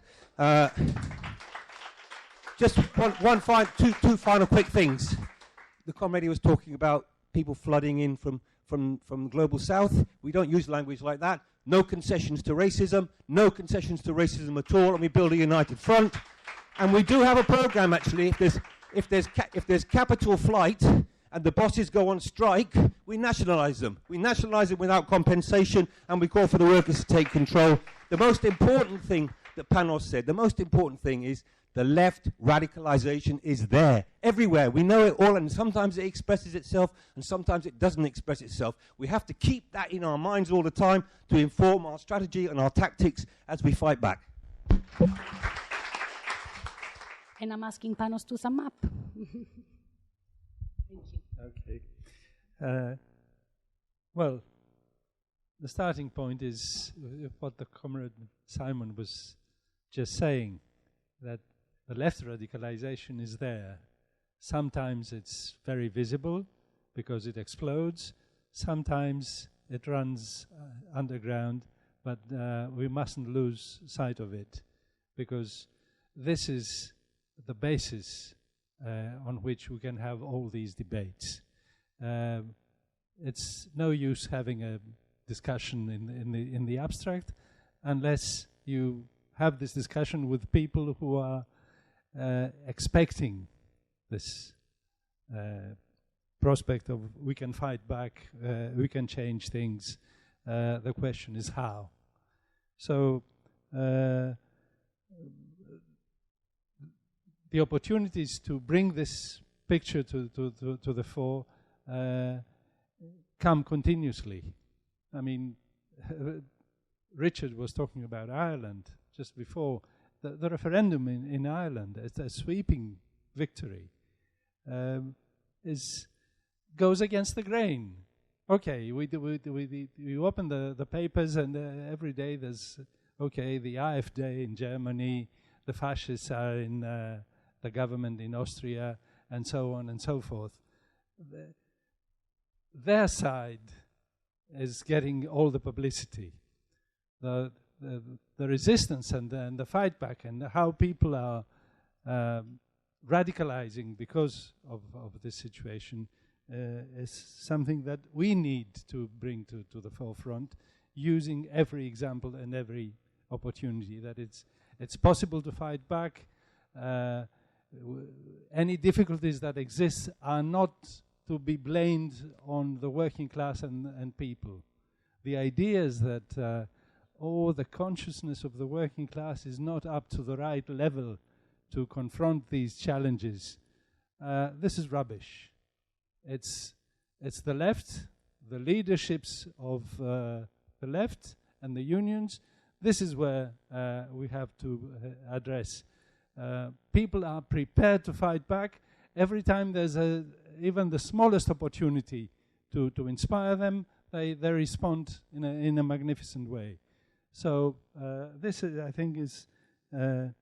Just two final quick things. The comrade was talking about people flooding in from the global south. We don't use language like that. No concessions to racism, no concessions to racism at all, and we build a united front. And we do have a program, actually. If there's capital flight and the bosses go on strike, we nationalize them. We nationalize it without compensation, and we call for the workers to take control. The most important thing that Panos said, the most important thing is the left radicalization is there, everywhere. We know it all, and sometimes it expresses itself, and sometimes it doesn't express itself. We have to keep that in our minds all the time to inform our strategy and our tactics as we fight back. And I'm asking Panos to sum up. Thank you. Okay. Well, the starting point is what the comrade Simon was just saying, that the left radicalization is there. Sometimes it's very visible because it explodes. Sometimes it runs underground, but we mustn't lose sight of it, because this is the basis on which we can have all these debates. It's no use having a discussion in the abstract unless you have this discussion with people who are expecting this prospect of we can fight back, we can change things. The question is how. So the opportunities to bring this picture to the fore come continuously. I mean, Richard was talking about Ireland just before. The referendum in Ireland, it's a sweeping victory, goes against the grain. Okay, we open the papers, and every day there's, okay, the AfD in Germany, the fascists are in the government in Austria, and so on and so forth. Their side is getting all the publicity. The resistance and the fight back, and how people are radicalizing because of this situation is something that we need to bring to the forefront, using every example and every opportunity that it's possible to fight back. Any difficulties that exist are not to be blamed on the working class and people. The idea is that the consciousness of the working class is not up to the right level to confront these challenges. This is rubbish. It's the left, the leaderships of the left and the unions. This is where we have to address. People are prepared to fight back. Every time there's even the smallest opportunity to inspire them, they respond in a magnificent way. So this, I think, is a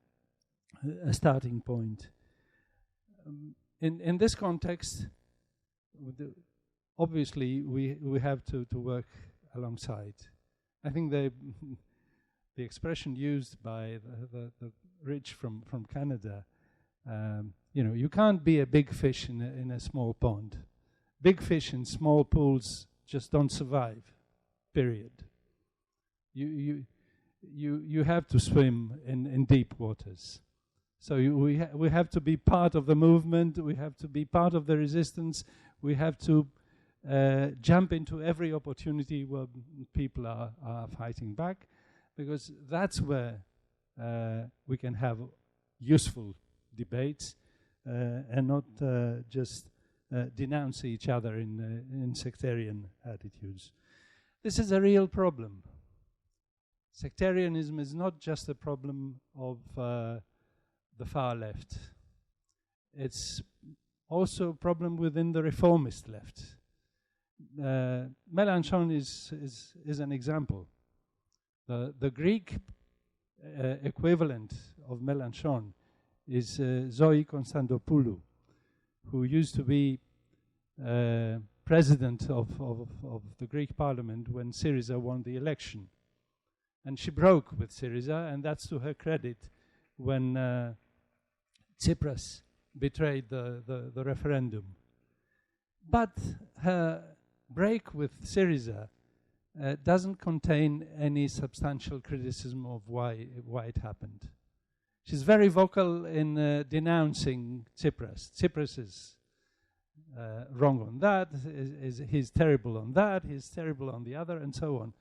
starting point. In this context, obviously we have to work alongside. I think the expression used by the Rich from Canada, you can't be a big fish in a small pond. Big fish in small pools just don't survive, period. You have to swim in deep waters. So we have to be part of the movement, we have to be part of the resistance, we have to jump into every opportunity where people are fighting back, because that's where we can have useful debates and not just denounce each other in sectarian attitudes. This is a real problem. Sectarianism is not just a problem of the far left. It's also a problem within the reformist left. Mélenchon is an example. The Greek equivalent of Mélenchon is Zoe Konstantopoulou, who used to be president of the Greek parliament when Syriza won the election. And she broke with Syriza, and that's to her credit, when Tsipras betrayed the referendum. But her break with Syriza doesn't contain any substantial criticism of why it happened. She's very vocal in denouncing Tsipras. Tsipras is wrong on that, he's terrible on that, he's terrible on the other, and so on.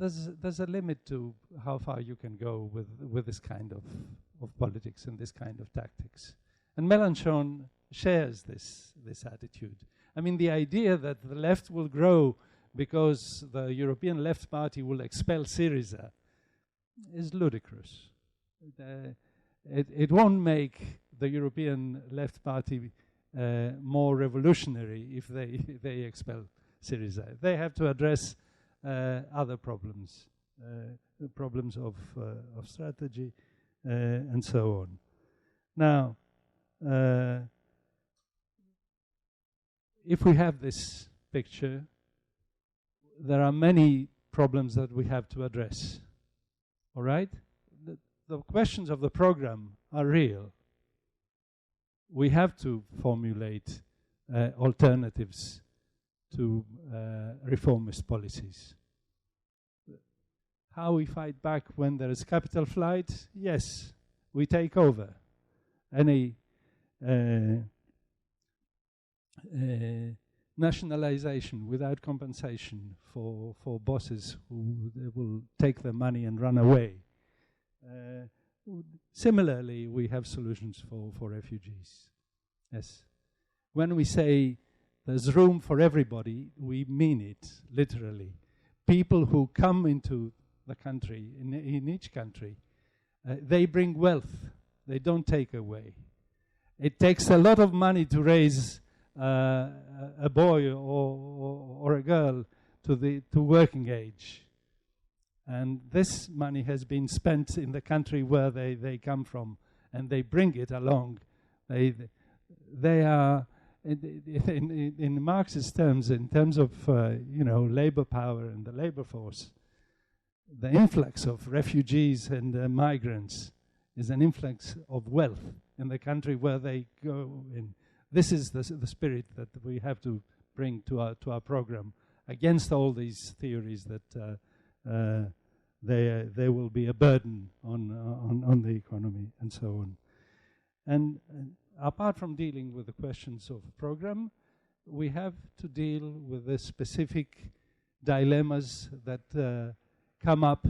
There's a limit to how far you can go with this kind of politics and this kind of tactics. And Mélenchon shares this attitude. I mean, the idea that the left will grow because the European Left Party will expel Syriza is ludicrous. It won't make the European Left Party more revolutionary if they expel Syriza. They have to address other problems, the problems of strategy and so on. Now, if we have this picture, there are many problems that we have to address. All right? The questions of the program are real. We have to formulate alternatives to reformist policies. How we fight back when there is capital flight? Yes, we take over. Any nationalization without compensation for bosses who will take their money and run away. Similarly, we have solutions for refugees. Yes. When we say there's room for everybody, we mean it, literally. People who come into the country, in each country, they bring wealth. They don't take away. It takes a lot of money to raise a boy or a girl to working age. And this money has been spent in the country where they come from, and they bring it along. They are, in Marxist terms, in terms of labor power and the labor force, the influx of refugees and migrants is an influx of wealth in the country where they go in. This is the spirit that we have to bring to our program, against all these theories that they will be a burden on the economy and so on. And apart from dealing with the questions of program, we have to deal with the specific dilemmas that come up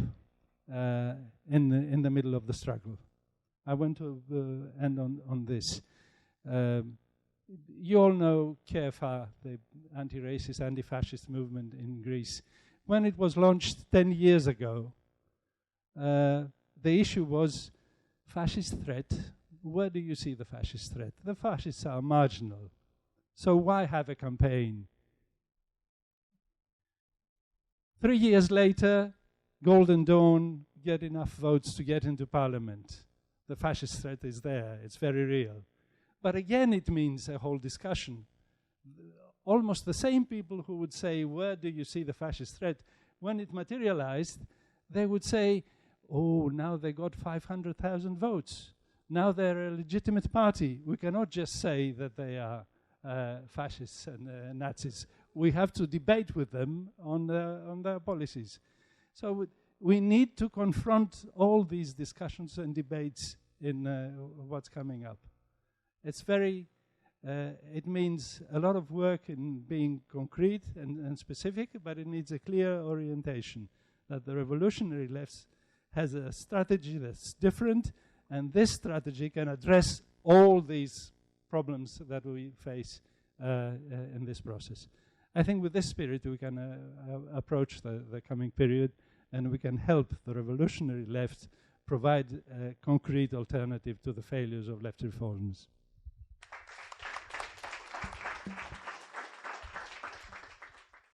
in the middle of the struggle. I want to end on this. You all know KFA, the anti-racist, anti-fascist movement in Greece. When it was launched 10 years ago, the issue was fascist threat. Where do you see the fascist threat? The fascists are marginal. So why have a campaign? 3 years later, Golden Dawn get enough votes to get into parliament. The fascist threat is there. It's very real. But again, it means a whole discussion. Almost the same people who would say, where do you see the fascist threat? When it materialized, they would say, oh, now they got 500,000 votes. Now they're a legitimate party. We cannot just say that they are fascists and Nazis. We have to debate with them on their policies. So we need to confront all these discussions and debates in what's coming up. It's very, it means a lot of work in being concrete and specific, but it needs a clear orientation that the revolutionary left has a strategy that's different, and this strategy can address all these problems that we face in this process. I think with this spirit we can approach the coming period, and we can help the revolutionary left provide a concrete alternative to the failures of left reforms.